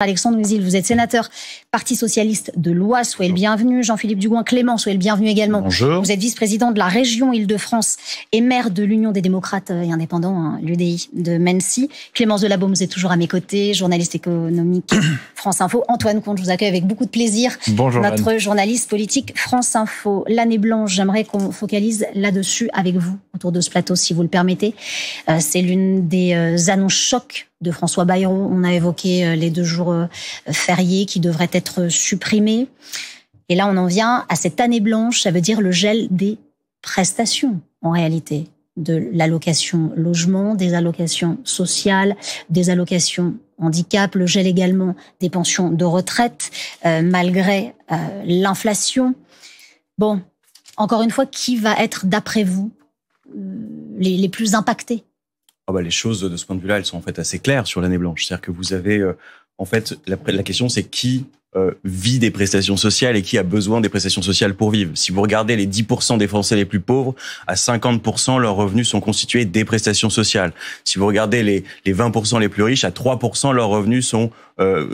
Alexandre Ouizil, vous êtes sénateur Parti Socialiste de l'Oise, soyez le bienvenu. Jean-Philippe Dugouin-Clément, soyez le bienvenu également. Bonjour. Vous êtes vice-président de la région Île-de-France et maire de l'Union des démocrates et indépendants, l'UDI de Mennecy. Clémence Delabaume, vous êtes toujours à mes côtés, journaliste économique France Info. Antoine Comte, je vous accueille avec beaucoup de plaisir. Bonjour. Notre Anne. Journaliste politique France Info. L'année blanche, j'aimerais qu'on focalise là-dessus avec vous, autour de ce plateau, si vous le permettez. C'est l'une des annonces chocs de François Bayrou. On a évoqué les 2 jours fériés qui devraient être supprimés. Et là, on en vient à cette année blanche. Ça veut dire le gel des prestations, en réalité, de l'allocation logement, des allocations sociales, des allocations handicap, le gel également des pensions de retraite, malgré l'inflation. Bon, encore une fois, qui va être, d'après vous, les plus impactés ? Les choses, de ce point de vue-là, elles sont en fait assez claires sur l'année blanche. C'est-à-dire que vous avez, en fait, la question, c'est qui vit des prestations sociales et qui a besoin des prestations sociales pour vivre. Si vous regardez les 10% des Français les plus pauvres, à 50%, leurs revenus sont constitués des prestations sociales. Si vous regardez les 20% les plus riches, à 3%, leurs revenus sont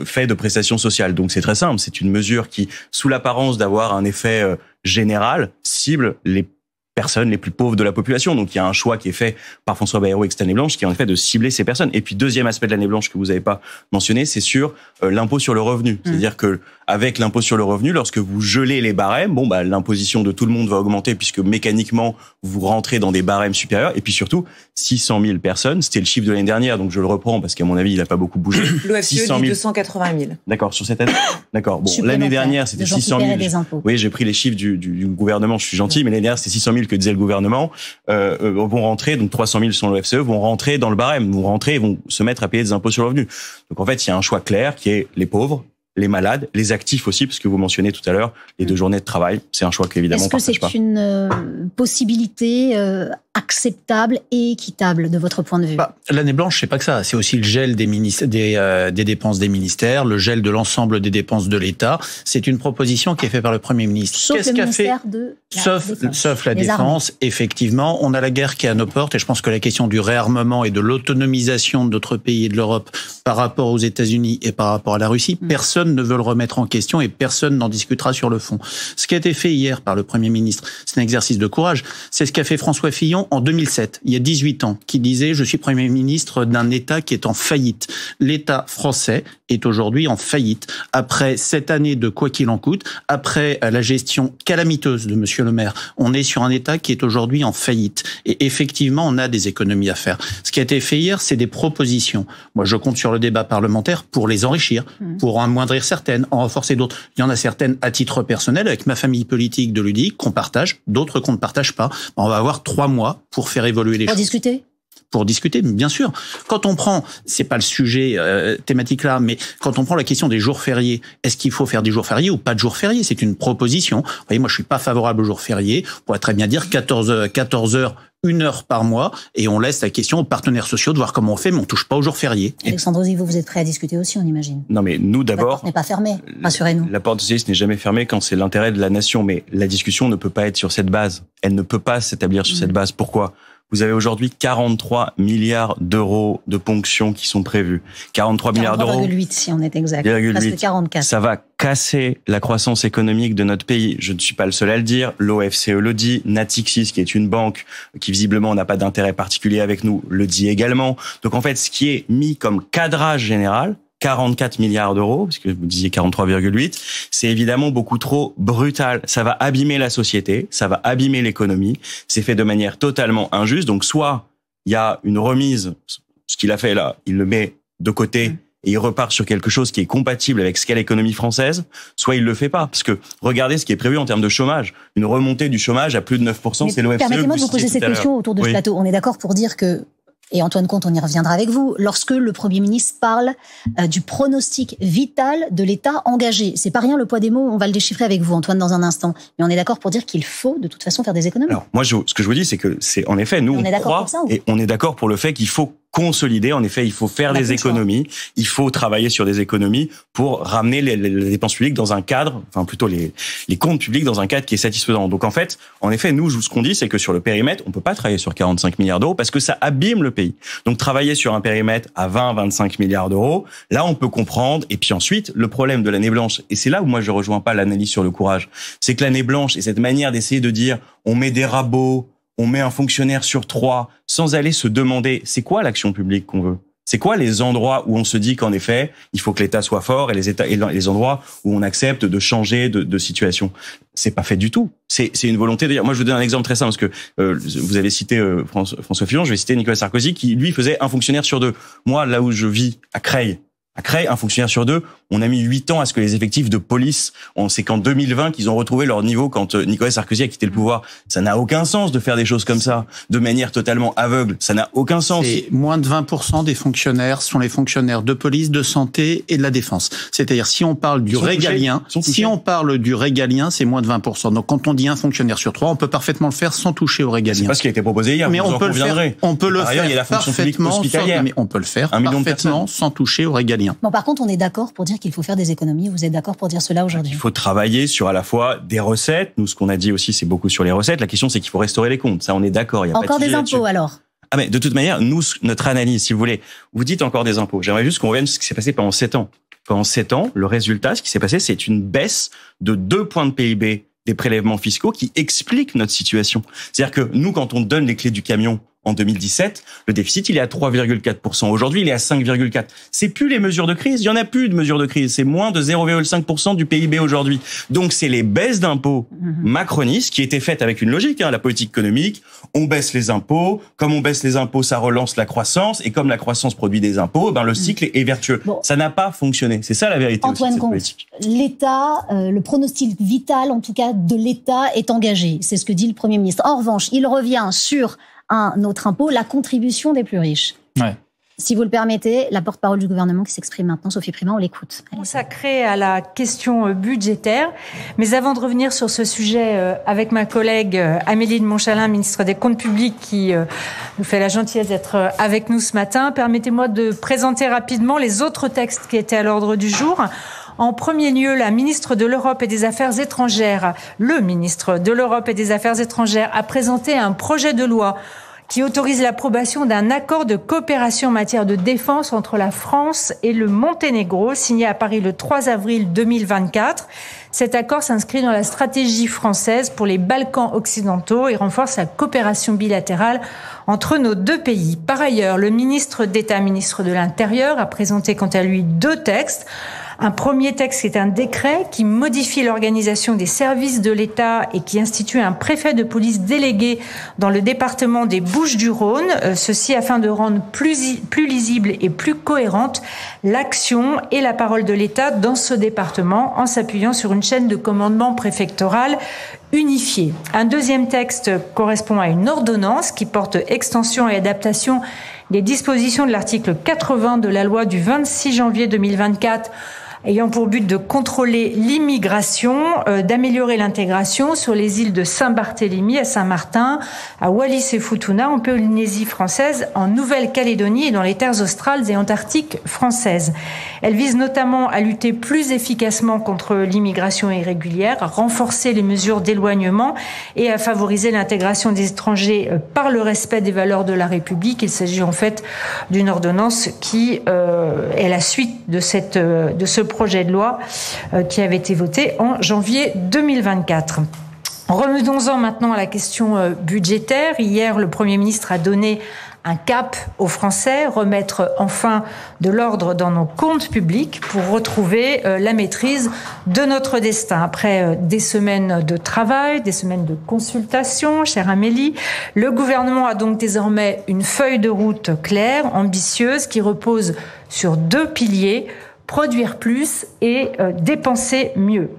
faits de prestations sociales. Donc c'est très simple, c'est une mesure qui, sous l'apparence d'avoir un effet général, cible les personnes les plus pauvres de la population. Donc il y a un choix qui est fait par François Bayrou avec cette année blanche, qui est en effet de cibler ces personnes. Et puis deuxième aspect de l'année blanche que vous n'avez pas mentionné, c'est sur l'impôt sur le revenu. C'est-à-dire que avec l'impôt sur le revenu, lorsque vous gelez les barèmes, l'imposition de tout le monde va augmenter puisque mécaniquement vous rentrez dans des barèmes supérieurs. Et puis surtout 600 000 personnes, c'était le chiffre de l'année dernière, donc je le reprends parce qu'à mon avis il n'a pas beaucoup bougé. L'OFCE dit 280 000. D'accord, sur cette année. D'accord. Bon, l'année dernière c'était 600 000. Oui, j'ai pris les chiffres du gouvernement. Je suis gentil, mais l'année dernière c'était 600 000 que disait le gouvernement. Vont rentrer, donc 300 000 sont l'OFCE, vont rentrer dans le barème, vont rentrer et vont se mettre à payer des impôts sur le revenu. Donc en fait il y a un choix clair qui est les pauvres, les malades, les actifs aussi, parce que vous mentionnez tout à l'heure les 2 journées de travail. C'est un choix qu'évidemment on partage pas. Est-ce que c'est une possibilité acceptable et équitable de votre point de vue ? L'année blanche, c'est pas que ça. C'est aussi le gel des dépenses des ministères, le gel de l'ensemble des dépenses de l'État. C'est une proposition qui est faite par le Premier ministre. Sauf le ministère de la Défense. Sauf la Défense, effectivement. On a la guerre qui est à nos portes et je pense que la question du réarmement et de l'autonomisation de notre pays et de l'Europe par rapport aux États-Unis et par rapport à la Russie, personne ne veut le remettre en question et personne n'en discutera sur le fond. Ce qui a été fait hier par le Premier ministre, c'est un exercice de courage. C'est ce qu'a fait François Fillon en 2007, il y a 18 ans, qui disait « Je suis Premier ministre d'un État qui est en faillite ». L'État français est aujourd'hui en faillite. Après 7 années de quoi qu'il en coûte, après la gestion calamiteuse de Monsieur le maire, on est sur un État qui est aujourd'hui en faillite. Et effectivement, on a des économies à faire. Ce qui a été fait hier, c'est des propositions. Moi, je compte sur le débat parlementaire pour les enrichir, pour en amoindrir certaines, en renforcer d'autres. Il y en a certaines à titre personnel, avec ma famille politique de l'UDI, qu'on partage, d'autres qu'on ne partage pas. On va avoir 3 mois pour faire évoluer les choses. Pour discuter, bien sûr. Quand on prend, c'est pas le sujet thématique là, mais quand on prend la question des jours fériés, est-ce qu'il faut faire des jours fériés ou pas de jours fériés ? C'est une proposition. Vous voyez, moi je suis pas favorable aux jours fériés. On pourrait très bien dire 14 heures, 1 heure par mois, et on laisse la question aux partenaires sociaux de voir comment on fait, mais on touche pas aux jours fériés. Alexandre Ouizil, vous êtes prêt à discuter aussi, on imagine ? Non, mais nous d'abord. La porte n'est pas fermée, rassurez-nous. La porte socialiste n'est jamais fermée quand c'est l'intérêt de la nation, mais la discussion ne peut pas être sur cette base. Elle ne peut pas s'établir sur cette base. Pourquoi ? Vous avez aujourd'hui 43 milliards d'euros de ponctions qui sont prévus. 43 milliards d'euros. 43,8 si on est exact. Presque 44. Ça va casser la croissance économique de notre pays. Je ne suis pas le seul à le dire. L'OFCE le dit. Natixis, qui est une banque qui visiblement n'a pas d'intérêt particulier avec nous, le dit également. Donc en fait, ce qui est mis comme cadrage général, 44 milliards d'euros, parce que vous disiez 43,8, c'est évidemment beaucoup trop brutal. Ça va abîmer la société, ça va abîmer l'économie. C'est fait de manière totalement injuste. Donc soit il y a une remise, ce qu'il a fait là, il le met de côté et il repart sur quelque chose qui est compatible avec ce qu'est l'économie française, soit il le fait pas. Parce que regardez ce qui est prévu en termes de chômage. Une remontée du chômage à plus de 9%, c'est l'OFCE. Permettez-moi de vous poser cette question autour de ce plateau. On est d'accord pour dire que, et Antoine Comte, on y reviendra avec vous, lorsque le Premier ministre parle du pronostic vital de l'État engagé. C'est pas rien le poids des mots, on va le déchiffrer avec vous, Antoine, dans un instant. Mais on est d'accord pour dire qu'il faut de toute façon faire des économies. Alors, moi, ce que je vous dis, c'est que c'est en effet, nous, on croit, et on est d'accord pour le fait qu'il faut consolider. En effet, il faut faire des économies. Il faut travailler sur des économies pour ramener les dépenses publiques dans un cadre, enfin plutôt les comptes publics dans un cadre qui est satisfaisant. Donc en fait, nous, ce qu'on dit, c'est que sur le périmètre, on peut pas travailler sur 45 milliards d'euros parce que ça abîme le pays. Donc travailler sur un périmètre à 20-25 milliards d'euros, là on peut comprendre. Et puis ensuite, le problème de l'année blanche, et c'est là où moi je rejoins pas l'analyse sur le courage, c'est que l'année blanche et cette manière d'essayer de dire on met des rabots, on met un fonctionnaire sur 3, sans aller se demander c'est quoi l'action publique qu'on veut. C'est quoi les endroits où on se dit qu'en effet, il faut que l'État soit fort et les endroits où on accepte de changer de situation. C'est pas fait du tout. C'est une volonté de dire. Moi, je vous donne un exemple très simple parce que vous avez cité François Fillon, je vais citer Nicolas Sarkozy qui lui faisait un fonctionnaire sur 2. Moi, là où je vis à Creil, un fonctionnaire sur 2, on a mis 8 ans à ce que les effectifs de police, c'est qu'en 2020 qu'ils ont retrouvé leur niveau quand Nicolas Sarkozy a quitté le pouvoir. Ça n'a aucun sens de faire des choses comme ça, de manière totalement aveugle. Ça n'a aucun sens. Et moins de 20% des fonctionnaires sont les fonctionnaires de police, de santé et de la défense. C'est-à-dire, si on parle du régalien, c'est moins de 20%. Donc, quand on dit un fonctionnaire sur 3, on peut parfaitement le faire sans toucher au régalien. C'est pas ce qui a été proposé hier. Mais on peut le faire. On peut le faire. Il y a la fonction publique hospitalière. Mais on peut le faire parfaitement sans toucher au régalien. Bon, par contre, on est d'accord pour dire qu'il faut faire des économies. Vous êtes d'accord pour dire cela aujourd'hui? Il faut travailler sur à la fois des recettes. Nous, ce qu'on a dit aussi, c'est beaucoup sur les recettes. La question, c'est qu'il faut restaurer les comptes. Ça, on est d'accord. Encore des impôts, alors? Ah, mais de toute manière, nous, notre analyse, si vous voulez, vous dites encore des impôts. J'aimerais juste qu'on revienne sur ce qui s'est passé pendant 7 ans. Pendant 7 ans, le résultat, ce qui s'est passé, c'est une baisse de 2 points de PIB des prélèvements fiscaux qui expliquent notre situation. C'est-à-dire que nous, quand on donne les clés du camion en 2017, le déficit, il est à 3,4%. Aujourd'hui, il est à 5,4%. C'est plus les mesures de crise. Il y en a plus de mesures de crise. C'est moins de 0,5% du PIB aujourd'hui. Donc, c'est les baisses d'impôts macronistes qui étaient faites avec une logique, la politique économique. On baisse les impôts. Comme on baisse les impôts, ça relance la croissance. Et comme la croissance produit des impôts, le cycle est vertueux. Bon. Ça n'a pas fonctionné. C'est ça la vérité. Antoine Comte, l'État, le pronostic vital, en tout cas, de l'État est engagé. C'est ce que dit le Premier ministre. En revanche, il revient sur un autre impôt, la contribution des plus riches. Ouais. Si vous le permettez, la porte-parole du gouvernement qui s'exprime maintenant, Sophie Primas, on l'écoute. Consacrée à la question budgétaire. Mais avant de revenir sur ce sujet avec ma collègue Amélie de Montchalin, ministre des Comptes publics, qui nous fait la gentillesse d'être avec nous ce matin, permettez-moi de présenter rapidement les autres textes qui étaient à l'ordre du jour. En premier lieu, la ministre de l'Europe et des Affaires étrangères, le ministre de l'Europe et des Affaires étrangères a présenté un projet de loi qui autorise l'approbation d'un accord de coopération en matière de défense entre la France et le Monténégro, signé à Paris le 3 avril 2024. Cet accord s'inscrit dans la stratégie française pour les Balkans occidentaux et renforce la coopération bilatérale entre nos deux pays. Par ailleurs, le ministre d'État, ministre de l'Intérieur, a présenté quant à lui 2 textes. Un premier texte qui est un décret qui modifie l'organisation des services de l'État et qui institue un préfet de police délégué dans le département des Bouches-du-Rhône. Ceci afin de rendre plus lisible et plus cohérente l'action et la parole de l'État dans ce département en s'appuyant sur une chaîne de commandement préfectorale unifiée. Un deuxième texte correspond à une ordonnance qui porte extension et adaptation des dispositions de l'article 80 de la loi du 26 janvier 2024 ayant pour but de contrôler l'immigration, d'améliorer l'intégration sur les îles de Saint-Barthélemy, à Saint-Martin, à Wallis et Futuna, en Polynésie française, en Nouvelle-Calédonie et dans les terres australes et antarctiques françaises. Elle vise notamment à lutter plus efficacement contre l'immigration irrégulière, à renforcer les mesures d'éloignement et à favoriser l'intégration des étrangers par le respect des valeurs de la République. Il s'agit en fait d'une ordonnance qui est la suite de ce projet de loi qui avait été voté en janvier 2024. Revenons-en maintenant à la question budgétaire. Hier, le Premier ministre a donné un cap aux Français, remettre enfin de l'ordre dans nos comptes publics pour retrouver la maîtrise de notre destin. Après des semaines de travail, des semaines de consultation, chère Amélie, le gouvernement a donc désormais une feuille de route claire, ambitieuse, qui repose sur 2 piliers: produire plus et dépenser mieux.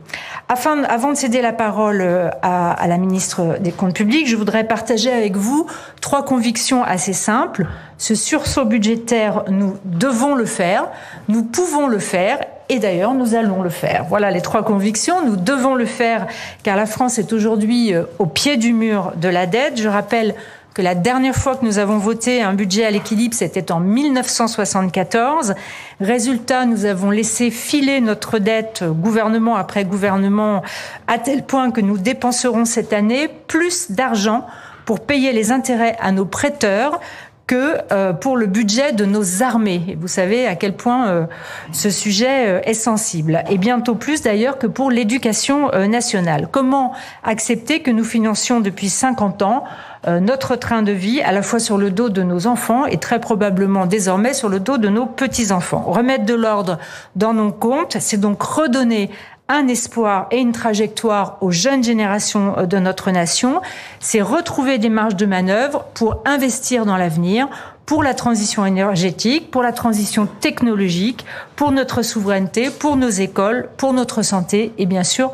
Avant de céder la parole à la ministre des Comptes publics, je voudrais partager avec vous 3 convictions assez simples. Ce sursaut budgétaire, nous devons le faire, nous pouvons le faire, et d'ailleurs, nous allons le faire. Voilà les 3 convictions. Nous devons le faire car la France est aujourd'hui au pied du mur de la dette. Je rappelle que la dernière fois que nous avons voté un budget à l'équilibre, c'était en 1974. Résultat, nous avons laissé filer notre dette gouvernement après gouvernement à tel point que nous dépenserons cette année plus d'argent pour payer les intérêts à nos prêteurs que pour le budget de nos armées. Et vous savez à quel point ce sujet est sensible. Et bientôt plus d'ailleurs que pour l'éducation nationale. Comment accepter que nous financions depuis 50 ans notre train de vie à la fois sur le dos de nos enfants et très probablement désormais sur le dos de nos petits-enfants. Remettre de l'ordre dans nos comptes, c'est donc redonner un espoir et une trajectoire aux jeunes générations de notre nation, c'est retrouver des marges de manœuvre pour investir dans l'avenir, pour la transition énergétique, pour la transition technologique, pour notre souveraineté, pour nos écoles, pour notre santé et bien sûr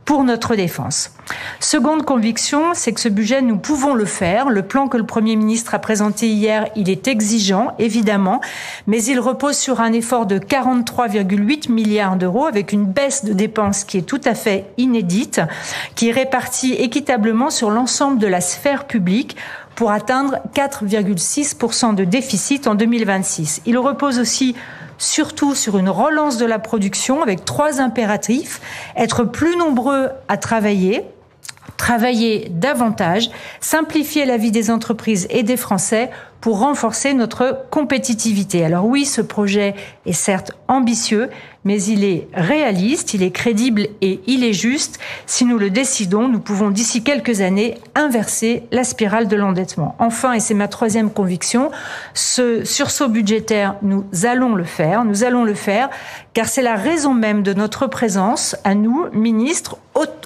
pour notre défense. Seconde conviction, c'est que ce budget, nous pouvons le faire. Le plan que le Premier ministre a présenté hier, il est exigeant, évidemment, mais il repose sur un effort de 43,8 milliards d'euros avec une baisse de dépenses qui est tout à fait inédite, qui est répartie équitablement sur l'ensemble de la sphère publique pour atteindre 4,6% de déficit en 2026. Il repose aussi surtout sur une relance de la production avec 3 impératifs. Être plus nombreux à travailler davantage, simplifier la vie des entreprises et des Français pour renforcer notre compétitivité. Alors oui, ce projet est certes ambitieux, mais il est réaliste, il est crédible et il est juste. Si nous le décidons, nous pouvons d'ici quelques années inverser la spirale de l'endettement. Enfin, et c'est ma 3e conviction, ce sursaut budgétaire, nous allons le faire car c'est la raison même de notre présence à nous, ministres,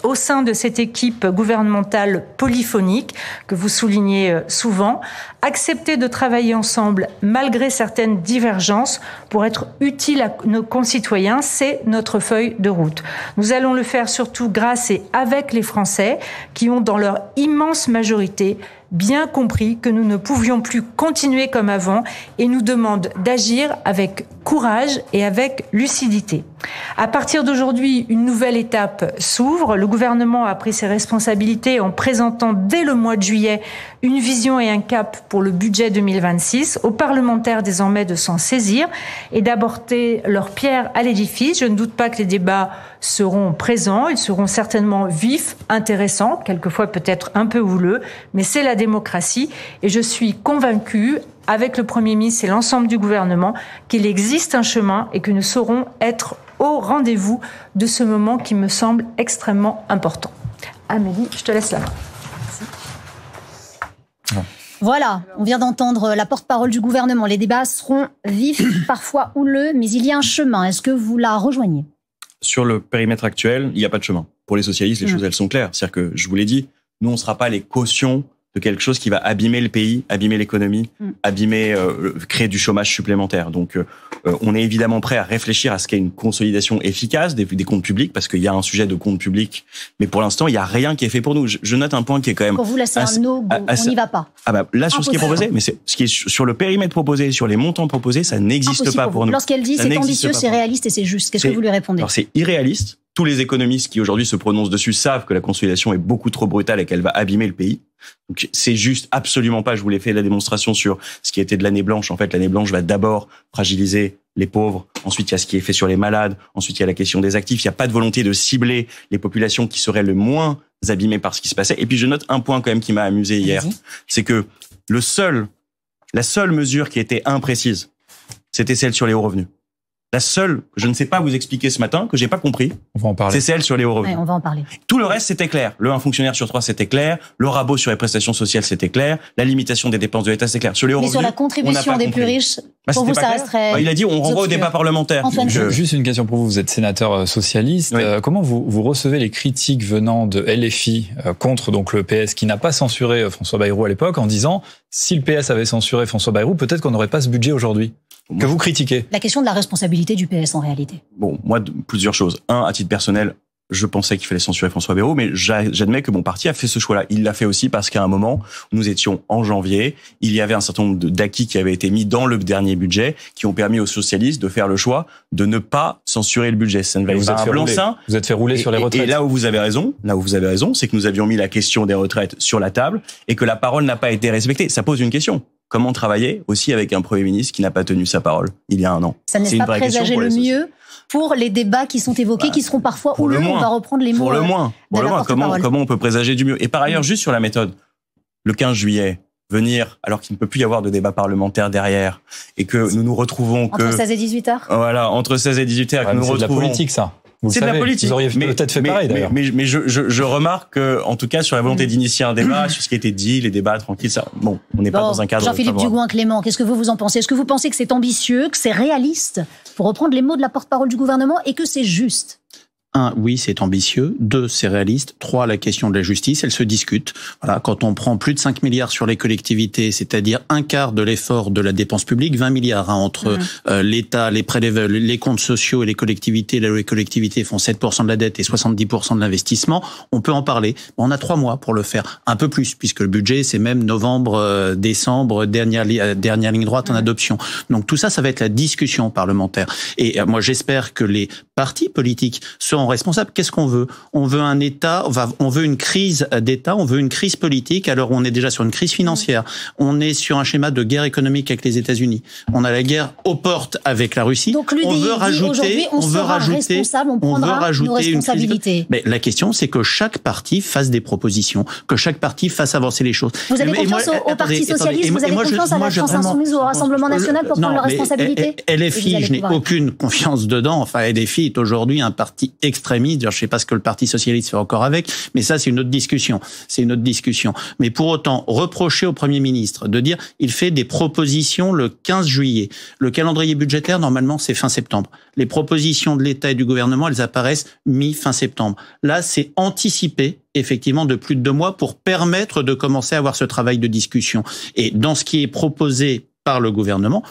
au sein de cette équipe gouvernementale polyphonique que vous soulignez souvent, accepter de travailler ensemble malgré certaines divergences pour être utile à nos concitoyens, c'est notre feuille de route. Nous allons le faire surtout grâce et avec les Français qui ont dans leur immense majorité bien compris que nous ne pouvions plus continuer comme avant et nous demandent d'agir avec courage et avec lucidité. À partir d'aujourd'hui, une nouvelle étape s'ouvre. Le gouvernement a pris ses responsabilités en présentant dès le mois de juillet une vision et un cap pour le budget 2026. Aux parlementaires désormais de s'en saisir et d'apporter leur pierre à l'édifice. Je ne doute pas que les débats seront présents, ils seront certainement vifs, intéressants, quelquefois peut-être un peu houleux, mais c'est la démocratie et je suis convaincue avec le Premier ministre et l'ensemble du gouvernement qu'il existe un chemin et que nous saurons être au rendez-vous de ce moment qui me semble extrêmement important. Amélie, je te laisse la main. Merci. Voilà, on vient d'entendre la porte-parole du gouvernement. Les débats seront vifs, parfois houleux, mais il y a un chemin. Est-ce que vous la rejoignez ? Sur le périmètre actuel, il n'y a pas de chemin. Pour les socialistes, les choses, elles sont claires. C'est-à-dire que, je vous l'ai dit, nous, on ne sera pas les cautions de quelque chose qui va abîmer le pays, abîmer l'économie, créer du chômage supplémentaire. Donc, on est évidemment prêt à réfléchir à ce qu'est une consolidation efficace des comptes publics, parce qu'il y a un sujet de comptes publics, mais pour l'instant, il n'y a rien qui est fait pour nous. Je note un point qui est quand même... Pour vous, là, c'est un no-go, on n'y va pas. Là, sur ce qui est proposé, mais ce qui est sur le périmètre proposé, sur les montants proposés, ça n'existe pas pour nous. Lorsqu'elle dit c'est ambitieux, c'est réaliste et c'est juste, qu'est-ce que vous lui répondez ? Alors, c'est irréaliste. Tous les économistes qui aujourd'hui se prononcent dessus savent que la consolidation est beaucoup trop brutale et qu'elle va abîmer le pays. Donc c'est juste absolument pas. Je vous l'ai fait la démonstration sur ce qui était de l'année blanche. En fait, l'année blanche va d'abord fragiliser les pauvres. Ensuite, il y a ce qui est fait sur les malades. Ensuite, il y a la question des actifs. Il n'y a pas de volonté de cibler les populations qui seraient le moins abîmées par ce qui se passait. Et puis je note un point quand même qui m'a amusé hier, c'est que la seule mesure qui était imprécise, c'était celle sur les hauts revenus. La seule que je ne sais pas vous expliquer ce matin, que j'ai pas compris, on va en parler. C'est celle sur les hauts revenus. Ouais, on va en parler. Tout le reste, c'était clair. Un fonctionnaire sur 3, c'était clair. Le rabot sur les prestations sociales, c'était clair. La limitation des dépenses de l'État, c'est clair. Sur les hauts revenus, sur la contribution des plus riches, pour vous, ça resterait... il a dit, on renvoie au débat parlementaire. Juste une question pour vous. Vous êtes sénateur socialiste. Oui. Comment vous recevez les critiques venant de LFI contre donc le PS qui n'a pas censuré François Bayrou à l'époque en disant, si le PS avait censuré François Bayrou, peut-être qu'on n'aurait pas ce budget aujourd'hui? Que vous critiquez. La question de la responsabilité du PS en réalité. Bon, moi, plusieurs choses. Un, à titre personnel, je pensais qu'il fallait censurer François Bayrou, mais j'admets que mon parti a fait ce choix-là. Il l'a fait aussi parce qu'à un moment, nous étions en janvier, il y avait un certain nombre d'acquis qui avaient été mis dans le dernier budget, qui ont permis aux socialistes de faire le choix de ne pas censurer le budget. Ça ne valait pas un blanc-seing. Vous êtes fait rouler sur les retraites. Et là où vous avez raison, c'est que nous avions mis la question des retraites sur la table et que la parole n'a pas été respectée. Ça pose une question. Comment travailler aussi avec un Premier ministre qui n'a pas tenu sa parole il y a un an? Ça n'est pas présager le mieux pour les débats qui sont évoqués, qui seront parfois houleux. On va reprendre les mots. Pour le moins. Comment on peut présager du mieux? Et par ailleurs, juste sur la méthode, le 15 juillet, venir, alors qu'il ne peut plus y avoir de débat parlementaire derrière, et que nous nous retrouvons entre 16 et 18 heures. Voilà, entre 16 et 18 heures, que nous nous retrouvons. C'est de la politique, ça. C'est de la politique. Vous auriez peut-être fait pareil, d'ailleurs. Mais je remarque que, en tout cas, sur la volonté d'initier un débat, sur ce qui a été dit, les débats tranquilles, ça, bon, on n'est pas dans un cadre. Jean-Philippe Dugouin-Clément, qu'est-ce que vous en pensez? Est-ce que vous pensez que c'est ambitieux, que c'est réaliste, pour reprendre les mots de la porte-parole du gouvernement, et que c'est juste? 1, oui, c'est ambitieux. 2, c'est réaliste. 3, la question de la justice, elle se discute. Voilà, quand on prend plus de 5 milliards sur les collectivités, c'est-à-dire un quart de l'effort de la dépense publique, 20 milliards entre l'État, les prélèvements, les comptes sociaux et les collectivités. Là où les collectivités font 7% de la dette et 70% de l'investissement, on peut en parler. On a 3 mois pour le faire. Un peu plus, puisque le budget, c'est même novembre, décembre, dernière ligne droite en adoption. Donc tout ça, ça va être la discussion parlementaire. Et moi, j'espère que les partis politiques seront responsables. Qu'est-ce qu'on veut? On veut un État, on veut une crise d'État, on veut une crise politique. Alors on est déjà sur une crise financière. On est sur un schéma de guerre économique avec les États-Unis. On a la guerre aux portes avec la Russie. Donc l'UDI dit aujourd'hui, on sera responsable, on prendra nos responsabilités. Mais la question, c'est que chaque parti fasse des propositions, que chaque parti fasse avancer les choses. Vous avez confiance au Parti socialiste, vous avez confiance à la France insoumise ou au Rassemblement national pour prendre leurs responsabilités? LFI, je n'ai aucune confiance dedans. Enfin, LFI est aujourd'hui un parti extrémiste. Je ne sais pas ce que le Parti socialiste fait encore avec, mais ça, c'est une autre discussion. Mais pour autant, reprocher au Premier ministre de dire il fait des propositions le 15 juillet. Le calendrier budgétaire, normalement, c'est fin septembre. Les propositions de l'État et du gouvernement, elles apparaissent mi-fin septembre. Là, c'est anticipé effectivement de plus de 2 mois pour permettre de commencer à avoir ce travail de discussion. Et dans ce qui est proposé par le gouvernement,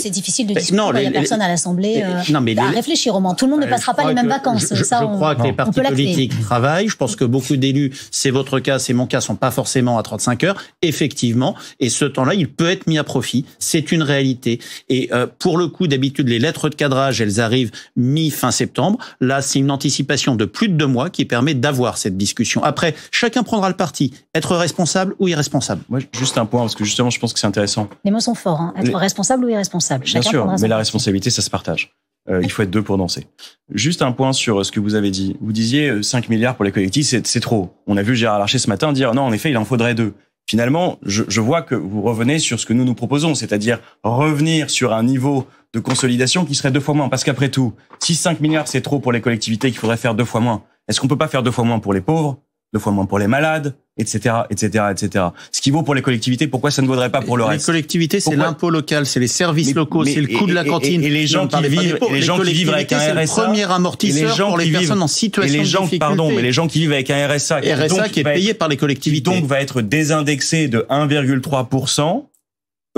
c'est difficile de discuter. Il n'y a personne à l'Assemblée à réfléchir au moins. Tout le monde ne passera pas les mêmes vacances. Je crois que les partis politiques travaillent. Je pense que beaucoup d'élus, c'est votre cas, c'est mon cas, sont pas forcément à 35 heures. Effectivement. Et ce temps-là, il peut être mis à profit. C'est une réalité. Et pour le coup, d'habitude, les lettres de cadrage, elles arrivent mi-fin septembre. Là, c'est une anticipation de plus de 2 mois qui permet d'avoir cette discussion. Après, chacun prendra le parti. Être responsable ou irresponsable. Moi, juste un point, parce que justement, je pense que c'est intéressant. Les mots sont forts. Être responsable ou irresponsable. Bien sûr, mais la responsabilité, ça se partage. Il faut être 2 pour danser. Juste un point sur ce que vous avez dit. Vous disiez 5 milliards pour les collectivités, c'est trop. On a vu Gérard Larcher ce matin dire non, en effet, il en faudrait 2. Finalement, je vois que vous revenez sur ce que nous proposons, c'est-à-dire revenir sur un niveau de consolidation qui serait 2 fois moins. Parce qu'après tout, si 5 milliards c'est trop pour les collectivités, qu'il faudrait faire 2 fois moins, est-ce qu'on peut pas faire 2 fois moins pour les pauvres, 2 fois moins pour les malades, etc., etc., etc. Ce qui vaut pour les collectivités, pourquoi ça ne vaudrait pas pour le reste? Les collectivités, c'est l'impôt local, c'est les services locaux, c'est le coût de la cantine. Et les gens qui vivent avec un RSA, c'est le premier amortisseur pour les personnes en situation de difficulté. Mais les gens qui vivent avec un RSA qui est payé par les collectivités, qui donc va être désindexé de 1,3%.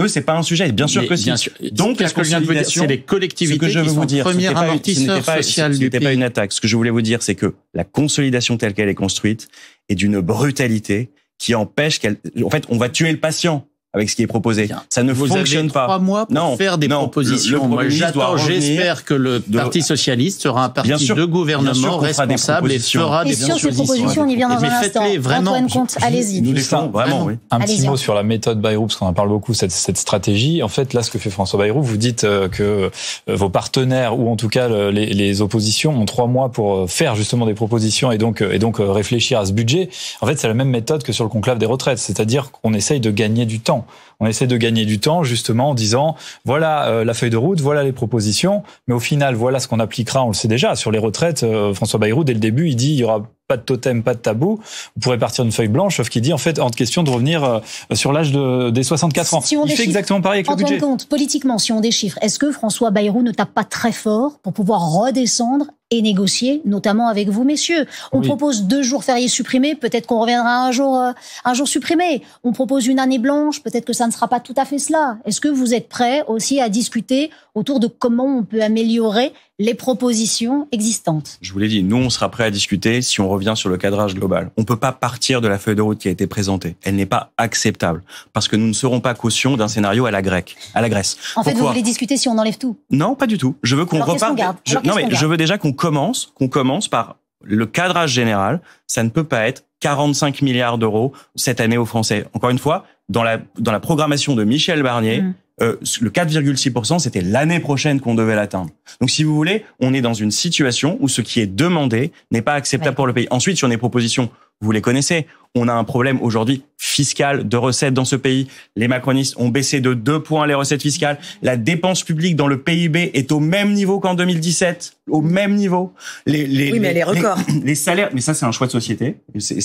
Eux, c'est pas un sujet. Bien sûr que si. Donc, la consolidation, c'est les collectivités qui sont le premier amortisseur social du pays. C'était pas une attaque. Ce que je voulais vous dire, c'est que la consolidation telle qu'elle est construite est d'une brutalité qui empêche en fait, on va tuer le patient avec ce qui est proposé. Ça ne fonctionne pas. 3 mois pour faire des propositions. Moi, j'espère que le Parti socialiste sera un parti de gouvernement responsable et fera des propositions. Et sur ces propositions, on y vient dans un instant. Antoine Comte, allez-y. Nous les faisons vraiment, oui. Un petit mot sur la méthode Bayrou, parce qu'on en parle beaucoup, cette stratégie. En fait, là, ce que fait François Bayrou, vous dites que vos partenaires, ou en tout cas les oppositions, ont 3 mois pour faire justement des propositions et donc réfléchir à ce budget. En fait, c'est la même méthode que sur le conclave des retraites, c'est-à-dire qu'on essaye de gagner du temps. On essaie de gagner du temps justement en disant voilà la feuille de route, voilà les propositions, mais au final voilà ce qu'on appliquera, on le sait déjà sur les retraites. François Bayrou dès le début il dit il y aura pas de totem, pas de tabou, vous pourrez partir d'une feuille blanche, sauf qu'il dit en fait hors de question de revenir sur l'âge des 64 ans. Si on il fait exactement pareil avec le budget. Compte, politiquement, si on déchiffre, est-ce que François Bayrou ne tape pas très fort pour pouvoir redescendre et négocier, notamment avec vous, messieurs? On propose 2 jours fériés supprimés, peut-être qu'on reviendra un jour supprimé. On propose une année blanche, peut-être que ça ne sera pas tout à fait cela. Est-ce que vous êtes prêts aussi à discuter autour de comment on peut améliorer les propositions existantes? Je vous l'ai dit, nous, on sera prêts à discuter si on revient sur le cadrage global. On peut pas partir de la feuille de route qui a été présentée. Elle n'est pas acceptable parce que nous ne serons pas caution d'un scénario à la Grèce. En fait, vous voulez discuter si on enlève tout? Non, pas du tout. Je veux qu'on reparte. Je veux déjà qu'on commence par le cadrage général. Ça ne peut pas être 45 milliards d'euros cette année aux Français. Encore une fois, dans la programmation de Michel Barnier, le 4,6%, c'était l'année prochaine qu'on devait l'atteindre. Donc, si vous voulez, on est dans une situation où ce qui est demandé n'est pas acceptable pour le pays. Ensuite, sur les propositions, vous les connaissez. On a un problème aujourd'hui fiscal de recettes dans ce pays. Les macronistes ont baissé de 2 points les recettes fiscales. La dépense publique dans le PIB est au même niveau qu'en 2017. Au même niveau. Mais elle est record. Les salaires, mais ça, c'est un choix de société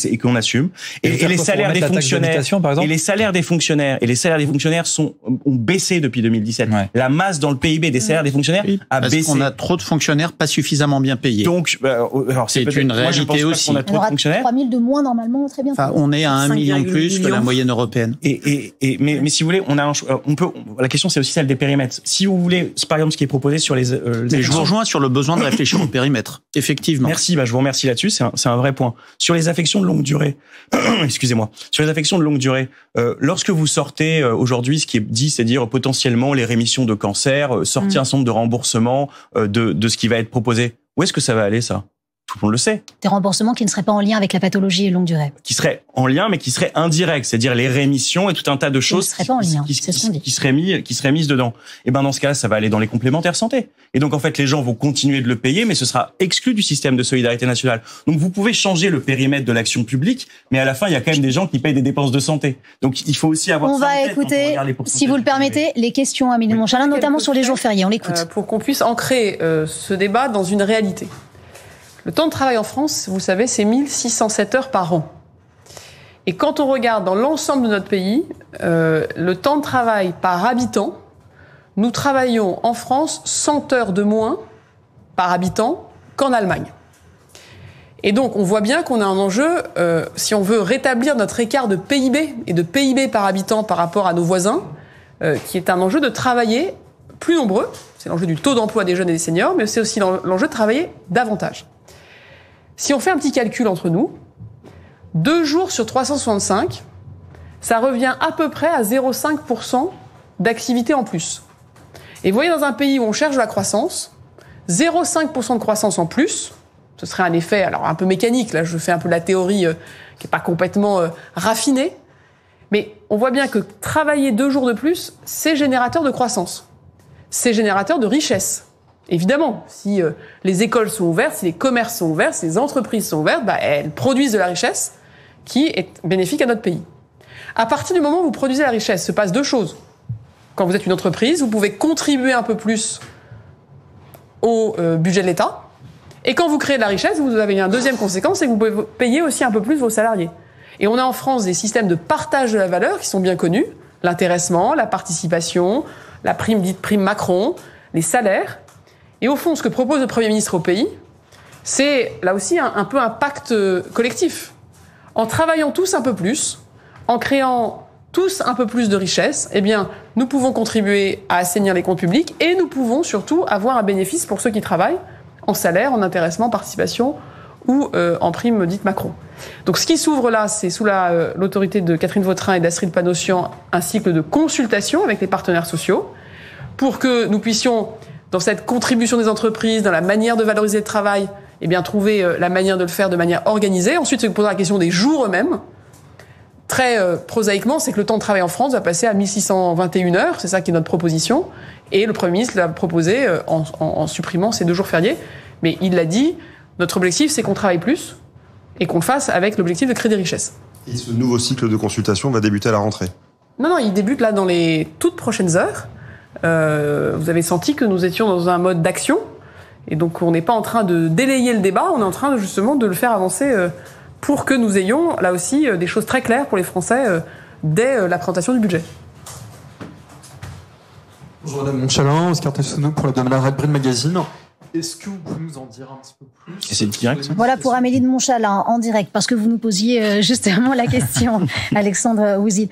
et qu'on assume. Et les salaires des fonctionnaires, par exemple, et les salaires des fonctionnaires ont baissé depuis 2017. Ouais. La masse dans le PIB des salaires des fonctionnaires a baissé. Parce qu'on a trop de fonctionnaires pas suffisamment bien payés. Donc, alors c'est une réalité aussi. On a trop de fonctionnaires. 3 000 de moins normalement, très bien. Enfin, on est à 1 million de plus que la moyenne européenne. Mais si vous voulez, la question c'est aussi celle des périmètres. Si vous voulez, par exemple, ce qui est proposé sur les je vous rejoins sur le besoin de réfléchir au périmètre. Effectivement. Merci, je vous remercie là-dessus, c'est un vrai point. Sur les affections de longue durée, excusez-moi. Sur les affections de longue durée, lorsque vous sortez aujourd'hui, ce qui est dit, c'est dire potentiellement les rémissions de cancer, sortir un certain nombre de remboursements de ce qui va être proposé. Où est-ce que ça va aller, ça? Tout le monde le sait. Des remboursements qui ne seraient pas en lien avec la pathologie et longue durée. Qui seraient en lien, mais qui seraient indirects. C'est-à-dire les rémissions et tout un tas de choses qui seraient mises dedans. Et ben, dans ce cas-là, ça va aller dans les complémentaires santé. Et donc, en fait, les gens vont continuer de le payer, mais ce sera exclu du système de solidarité nationale. Donc, vous pouvez changer le périmètre de l'action publique, mais à la fin, il y a quand même des gens qui payent des dépenses de santé. Donc, il faut aussi avoir ça en tête. On va écouter, si vous le permettez, les questions à Amélie de Montchalin, notamment sur les jours fériés. On l'écoute. Pour qu'on puisse ancrer ce débat dans une réalité. Le temps de travail en France, vous savez, c'est 1607 heures par an. Et quand on regarde dans l'ensemble de notre pays, le temps de travail par habitant, nous travaillons en France 100 heures de moins par habitant qu'en Allemagne. Et donc, on voit bien qu'on a un enjeu, si on veut rétablir notre écart de PIB et de PIB par habitant par rapport à nos voisins, qui est un enjeu de travailler plus nombreux. C'est l'enjeu du taux d'emploi des jeunes et des seniors, mais c'est aussi l'enjeu de travailler davantage. Si on fait un petit calcul entre nous, 2 jours sur 365, ça revient à peu près à 0,5% d'activité en plus. Et vous voyez, dans un pays où on cherche la croissance, 0,5% de croissance en plus, ce serait un effet alors un peu mécanique, là je fais un peu la théorie qui n'est pas complètement raffinée, mais on voit bien que travailler 2 jours de plus, c'est générateur de croissance, c'est générateur de richesse. Évidemment, si les écoles sont ouvertes, si les commerces sont ouverts, si les entreprises sont ouvertes, elles produisent de la richesse qui est bénéfique à notre pays. À partir du moment où vous produisez la richesse, se passe 2 choses. Quand vous êtes une entreprise, vous pouvez contribuer un peu plus au budget de l'État. Et quand vous créez de la richesse, vous avez une deuxième conséquence, c'est que vous pouvez payer aussi un peu plus vos salariés. Et on a en France des systèmes de partage de la valeur qui sont bien connus. L'intéressement, la participation, la prime dite prime Macron, les salaires. Et au fond, ce que propose le Premier ministre au pays, c'est là aussi un peu un pacte collectif. En travaillant tous un peu plus, en créant tous un peu plus de richesse, eh bien, nous pouvons contribuer à assainir les comptes publics et nous pouvons surtout avoir un bénéfice pour ceux qui travaillent en salaire, en intéressement, participation ou en prime dite Macron. Donc ce qui s'ouvre là, c'est sous l'autorité de Catherine Vautrin et d'Astrid Panossian, un cycle de consultation avec les partenaires sociaux pour que nous puissions, dans cette contribution des entreprises, dans la manière de valoriser le travail, eh bien, trouver la manière de le faire de manière organisée. Ensuite, se poser la question des jours eux-mêmes. Très prosaïquement, c'est que le temps de travail en France va passer à 1621 heures. C'est ça qui est notre proposition. Et le Premier ministre l'a proposé en supprimant ces 2 jours fériés. Mais il l'a dit, notre objectif, c'est qu'on travaille plus et qu'on le fasse avec l'objectif de créer des richesses. Et ce nouveau cycle de consultation va débuter à la rentrée? Non, il débute là dans les toutes prochaines heures. Vous avez senti que nous étions dans un mode d'action Et donc on n'est pas en train de délayer le débat, on est en train justement de le faire avancer pour que nous ayons là aussi des choses très claires pour les Français dès la présentation du budget. Bonjour Madame Montchalin, Oscar Tessonneau pour la Red Bread Magazine. Est-ce que vous pouvez nous en dire un petit peu plus? Et c'est direct, ça? Voilà pour Amélie de Montchalin, en direct, parce que vous nous posiez justement la question, Alexandre Ouzil.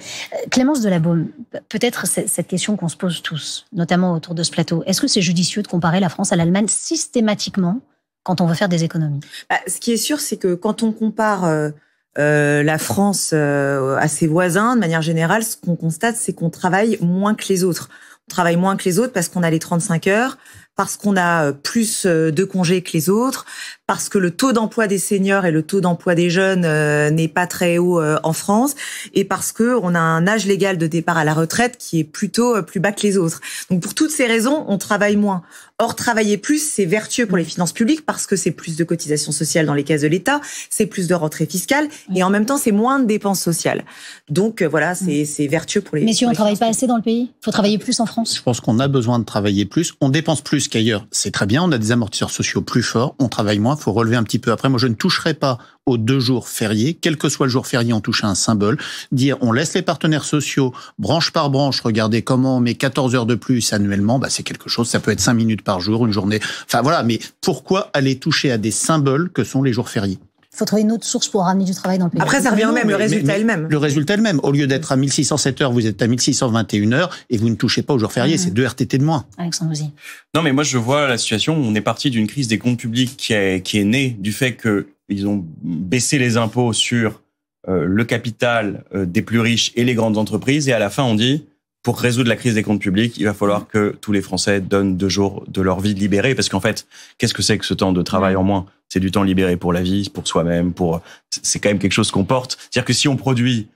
Clémence Delabaume, peut-être cette question qu'on se pose tous, notamment autour de ce plateau. Est-ce que c'est judicieux de comparer la France à l'Allemagne systématiquement quand on veut faire des économies? Ce qui est sûr, c'est que quand on compare la France à ses voisins, de manière générale, ce qu'on constate, c'est qu'on travaille moins que les autres. On travaille moins que les autres parce qu'on a les 35 heures, parce qu'on a plus de congés que les autres, parce que le taux d'emploi des seniors et le taux d'emploi des jeunes n'est pas très haut en France, et parce que on a un âge légal de départ à la retraite qui est plutôt plus bas que les autres. Donc pour toutes ces raisons, on travaille moins. Or, travailler plus, c'est vertueux pour les finances publiques parce que c'est plus de cotisations sociales dans les caisses de l'État, c'est plus de rentrées fiscales, et en même temps, c'est moins de dépenses sociales. Donc voilà, c'est vertueux pour les. Messieurs, on ne travaille pas assez dans le pays? Il faut travailler plus en France? Je pense qu'on a besoin de travailler plus. On dépense plus qu'ailleurs. C'est très bien. On a des amortisseurs sociaux plus forts. On travaille moins. Il faut relever un petit peu. Après, moi, je ne toucherai pas aux 2 jours fériés. Quel que soit le jour férié, on touche à un symbole. Dire, on laisse les partenaires sociaux, branche par branche, regarder comment on met 14 heures de plus annuellement. C'est quelque chose. Ça peut être 5 minutes par jour, une journée. Enfin, voilà. Mais pourquoi aller toucher à des symboles que sont les jours fériés? Il faut trouver une autre source pour ramener du travail dans le pays. Après, ça revient au même, le résultat est le même. Le résultat est le même. Au lieu d'être à 1607 heures, vous êtes à 1621 heures et vous ne touchez pas aux jours fériés. C'est 2 RTT de moins. Alexandre Ouzil. Non, mais moi, je vois la situation. On est parti d'une crise des comptes publics qui est née du fait qu'ils ont baissé les impôts sur le capital des plus riches et les grandes entreprises. Et à la fin, on dit, pour résoudre la crise des comptes publics, il va falloir que tous les Français donnent 2 jours de leur vie libérée. Parce qu'en fait, qu'est-ce que c'est que ce temps de travail en moins? C'est du temps libéré pour la vie, pour soi-même, c'est quand même quelque chose qu'on porte. C'est-à-dire que si on produit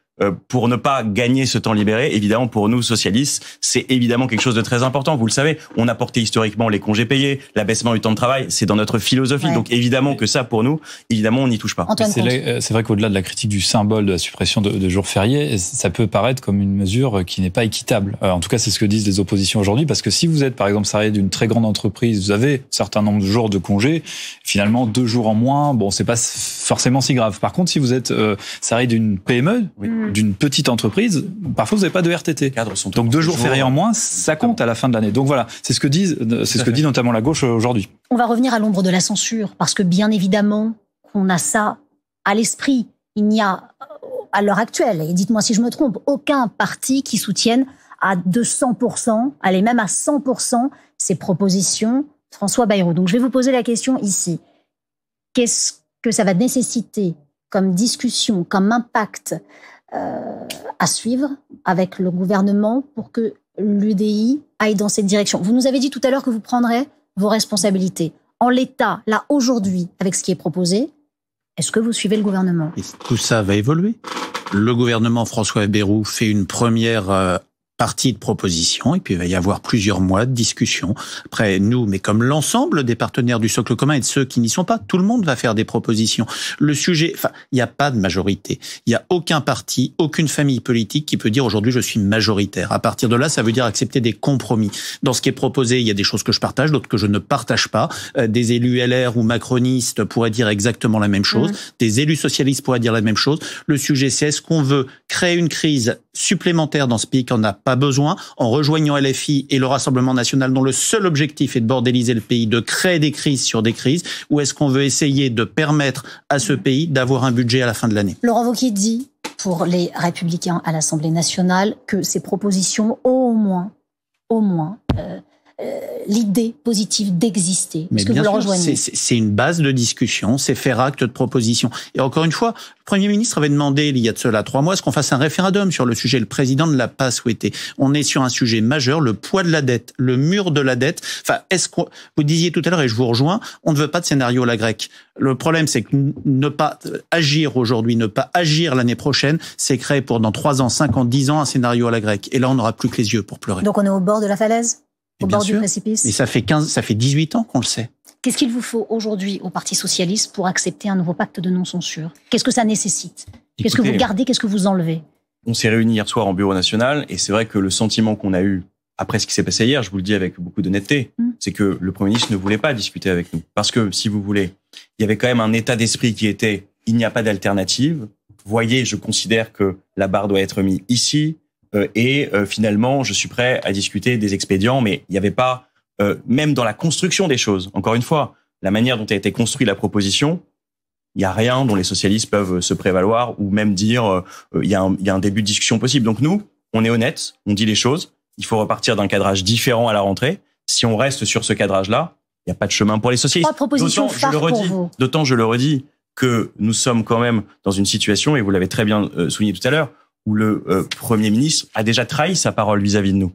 pour ne pas gagner ce temps libéré, évidemment, pour nous, socialistes, c'est évidemment quelque chose de très important. Vous le savez, on a porté historiquement les congés payés, l'abaissement du temps de travail, c'est dans notre philosophie. Ouais. Donc, évidemment que ça, pour nous, évidemment, on n'y touche pas. C'est vrai qu'au-delà de la critique du symbole de la suppression de jours fériés, ça peut paraître comme une mesure qui n'est pas équitable. En tout cas, c'est ce que disent les oppositions aujourd'hui, parce que si vous êtes, par exemple, salarié d'une très grande entreprise, vous avez un certain nombre de jours de congés, finalement, 2 jours en moins, bon, c'est pas forcément si grave. Par contre, si vous êtes salarié d'une PME, d'une petite entreprise, parfois vous n'avez pas de RTT. Donc 2 jours fériés en moins, ça compte à la fin de l'année. Donc voilà, c'est ce que dit notamment la gauche aujourd'hui. On va revenir à l'ombre de la censure, parce que bien évidemment qu'on a ça à l'esprit. Il n'y a, à l'heure actuelle, et dites-moi si je me trompe, aucun parti qui soutienne à 200%, allez même à 100%, ces propositions François Bayrou. Donc je vais vous poser la question ici. Qu'est-ce que ça va nécessiter comme discussion, comme impact à suivre avec le gouvernement pour que l'UDI aille dans cette direction? Vous nous avez dit tout à l'heure que vous prendrez vos responsabilités. En l'état, là, aujourd'hui, avec ce qui est proposé, est-ce que vous suivez le gouvernement? Et tout ça va évoluer. Le gouvernement François Bayrou fait une première partie de propositions, et puis il va y avoir plusieurs mois de discussion. Après, nous, mais comme l'ensemble des partenaires du socle commun et de ceux qui n'y sont pas, tout le monde va faire des propositions. Le sujet, il n'y a pas de majorité. Il n'y a aucun parti, aucune famille politique qui peut dire aujourd'hui je suis majoritaire. À partir de là, ça veut dire accepter des compromis. Dans ce qui est proposé, il y a des choses que je partage, d'autres que je ne partage pas. Des élus LR ou macronistes pourraient dire exactement la même chose. Des élus socialistes pourraient dire la même chose. Le sujet, c'est est-ce qu'on veut créer une crise supplémentaire dans ce pays qui n'en a pas besoin, en rejoignant LFI et le Rassemblement national dont le seul objectif est de bordéliser le pays, de créer des crises sur des crises, ou est-ce qu'on veut essayer de permettre à ce pays d'avoir un budget à la fin de l'année? Laurent Wauquiez dit, pour les Républicains à l'Assemblée nationale, que ces propositions, au moins, l'idée positive d'exister. Est-ce que vous le rejoignez? C'est une base de discussion, c'est faire acte de proposition. Et encore une fois, le Premier ministre avait demandé, il y a de cela 3 mois, qu'on fasse un référendum sur le sujet. Le président ne l'a pas souhaité. On est sur un sujet majeur, le poids de la dette, le mur de la dette. Enfin, vous disiez tout à l'heure, et je vous rejoins, on ne veut pas de scénario à la grecque. Le problème, c'est que ne pas agir aujourd'hui, ne pas agir l'année prochaine, c'est créer pour dans 3 ans, 5 ans, 10 ans un scénario à la grecque. Et là, on n'aura plus que les yeux pour pleurer. Donc on est au bord de la falaise? Au bord du précipice? Mais ça fait 18 ans qu'on le sait. Qu'est-ce qu'il vous faut aujourd'hui au Parti socialiste pour accepter un nouveau pacte de non-censure? Qu'est-ce que ça nécessite? Qu'est-ce que vous gardez? Qu'est-ce que vous enlevez? On s'est réunis hier soir en bureau national et c'est vrai que le sentiment qu'on a eu après ce qui s'est passé hier, je vous le dis avec beaucoup d'honnêteté, c'est que le Premier ministre ne voulait pas discuter avec nous. Parce que, si vous voulez, il y avait quand même un état d'esprit qui était « il n'y a pas d'alternative ». Voyez, je considère que la barre doit être mise ici. Finalement, je suis prêt à discuter des expédients, mais il n'y avait pas, même dans la construction des choses, encore une fois, la manière dont a été construite la proposition, il n'y a rien dont les socialistes peuvent se prévaloir ou même dire il y a un début de discussion possible. Donc nous, on est honnête, on dit les choses. Il faut repartir d'un cadrage différent à la rentrée. Si on reste sur ce cadrage-là, il n'y a pas de chemin pour les socialistes. 3 propositions phares pour vous. D'autant, je le redis, que nous sommes quand même dans une situation, et vous l'avez très bien souligné tout à l'heure, où le Premier ministre a déjà trahi sa parole vis-à-vis de nous.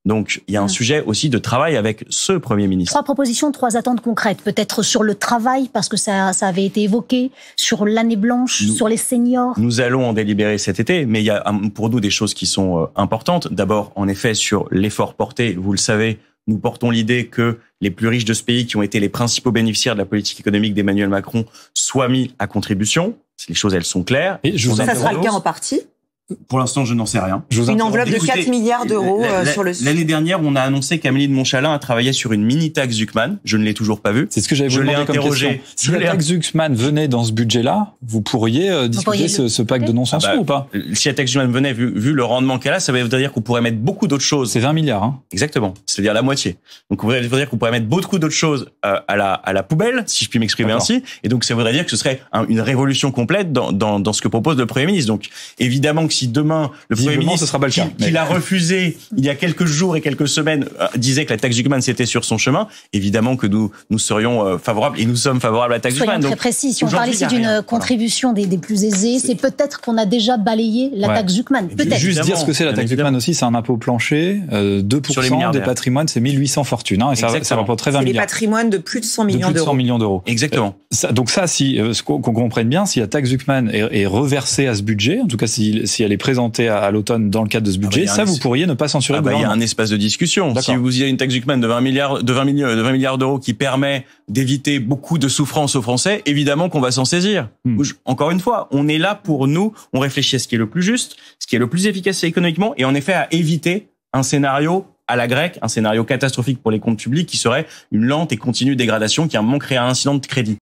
Donc, il y a un sujet aussi de travail avec ce Premier ministre. 3 propositions, 3 attentes concrètes. Peut-être sur le travail, parce que ça avait été évoqué, sur l'année blanche, sur les seniors. Nous allons en délibérer cet été, mais il y a pour nous des choses qui sont importantes. D'abord, en effet, sur l'effort porté, vous le savez, nous portons l'idée que les plus riches de ce pays, qui ont été les principaux bénéficiaires de la politique économique d'Emmanuel Macron, soient mis à contribution. Les choses, elles sont claires. Et ça sera le cas en partie. Pour l'instant, je n'en sais rien. Une enveloppe de 4 milliards d'euros sur le... L'année dernière, on a annoncé qu'Amélie de Montchalin a travaillé sur une mini-taxe Zuckman. Je ne l'ai toujours pas vue. C'est ce que j'avais voulu demander comme question. Si la taxe Zuckman venait dans ce budget-là, vous pourriez discuter ce pacte de non-censure ou pas? Si la taxe Zuckman venait, vu le rendement qu'elle a, ça veut dire qu'on pourrait mettre beaucoup d'autres choses. C'est 20 milliards, hein. Exactement. C'est-à-dire la moitié. Donc, ça veut dire qu'on pourrait mettre beaucoup d'autres choses à la poubelle, si je puis m'exprimer ainsi. Et donc, ça voudrait dire que ce serait une révolution complète dans ce que propose le Premier ministre. Donc, évidemment que si demain, le Premier ministre, ce sera pas le cas, qui l'a refusé il y a quelques jours et quelques semaines, disait que la taxe Zuckman c'était sur son chemin, évidemment que nous serions favorables, et nous sommes favorables à la taxe Zuckman. Soyons très précis. Si on parle ici d'une contribution des plus aisés, c'est peut-être qu'on a déjà balayé la taxe Zuckman. Peut-être. Juste dire ce que c'est la taxe Zuckman aussi, c'est un impôt plancher, 2% des patrimoines, c'est 1800 fortunes, hein, et ça rapporterait 20 milliards. C'est les patrimoines de plus de 100 millions d'euros. De plus de 100 millions d'euros. Exactement. Donc ça, qu'on comprenne bien, si la taxe Zuckman est reversée à ce budget, en tout cas si elle est présentée à l'automne dans le cadre de ce budget, vous pourriez ne pas censurer le gouvernement. Il y a un espace de discussion. Si vous avez une taxe Zuckman de 20 milliards d'euros qui permet d'éviter beaucoup de souffrance aux Français, évidemment qu'on va s'en saisir. Encore une fois, on est là pour nous, on réfléchit à ce qui est le plus juste, ce qui est le plus efficace économiquement, et en effet à éviter un scénario à la grecque, un scénario catastrophique pour les comptes publics qui serait une lente et continue dégradation qui manquerait à un incident de crédit.